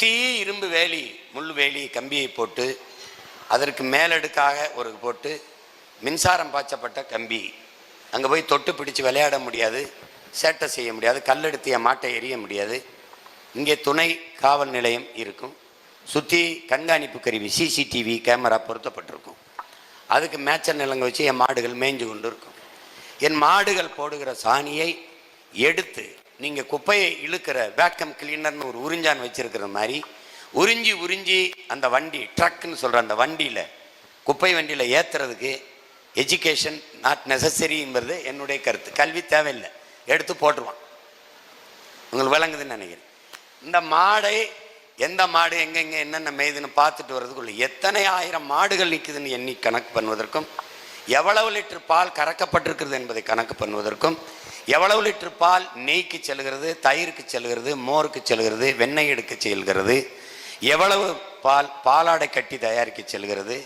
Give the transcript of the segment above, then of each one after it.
சுற்றி இரும்பு வேலி முள் வேலி கம்பியை போட்டு அதற்கு மேலடுக்காக ஒரு போட்டு மின்சாரம் பாய்ச்சப்பட்ட கம்பி. அங்கே போய் தொட்டு பிடிச்சு விளையாட முடியாது, சேட்டை செய்ய முடியாது, கல்லெடுத்திய மாட்டை எறிய முடியாது. இங்கே துணை காவல் நிலையம் இருக்கும். சுற்றி கண்காணிப்பு கருவி சிசிடிவி கேமரா பொருத்தப்பட்டிருக்கும். அதுக்கு மேய்ச்சல் நிலங்க வச்சு என் மாடுகள் மேய்ஞ்சு கொண்டு இருக்கும். என் மாடுகள் போடுகிற சாணியை எடுத்து நீங்கள் குப்பையை இழுக்கிற வேக்கம் கிளீனர்னு ஒரு உறிஞ்சான் வச்சிருக்கிற மாதிரி உறிஞ்சி உறிஞ்சி அந்த வண்டி ட்ரக்குன்னு சொல்கிற அந்த வண்டியில் குப்பை வண்டியில் ஏற்றுறதுக்கு எஜுகேஷன் நாட் நெசசரிங்கிறது என்னுடைய கருத்து. கல்வி தேவையில்லை, எடுத்து போட்டுருவான். உங்களுக்கு விளங்குதுன்னு நினைக்கிறேன். இந்த மாடை எந்த மாடு எங்கெங்கே என்னென்ன மேய்துன்னு பார்த்துட்டு வர்றதுக்குள்ள எத்தனை ஆயிரம் மாடுகள் நிற்குதுன்னு எண்ணி கணக்கு பண்ணுவதற்கும், எவ்வளவு லிட்டர் பால் கறக்கப்பட்டிருக்கிறது என்பதை கணக்கு பண்ணுவதற்கும், எவ்வளவு லிட்டர் பால் நெய்க்கு செல்கிறது, தயிருக்கு செல்கிறது, மோருக்கு செல்கிறது, வெண்ணெய் எடுக்க செல்கிறது, எவ்வளவு பால் பாலாடை கட்டி தயாரிக்க செல்கிறது,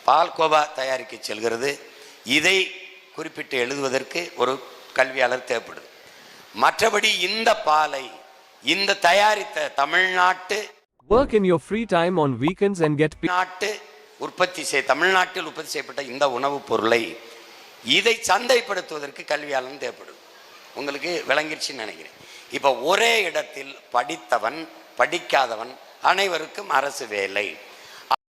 பால் கோவா தயாரிக்க செல்கிறது, இதை குறிப்பிட்டு எழுதுவதற்கு ஒரு கல்வியாளர் தேவைப்படுது. மற்றபடி இந்த பாலை இந்த தயாரித்த தமிழ்நாட்டு work in your free time on weekends and get நாட்டு தமிழ்நாட்டில் உற்பத்தி செய்யப்பட்ட இந்த உணவுப் பொருளை இதை சந்தைப்படுத்துவதற்கு கல்வியாளன் தேவைப்படுது. உங்களுக்கு விளங்கிடுச்சுன்னு நினைக்கிறேன். இப்போ ஒரே இடத்தில் படித்தவன் படிக்காதவன் அனைவருக்கும் அரசு வேலை.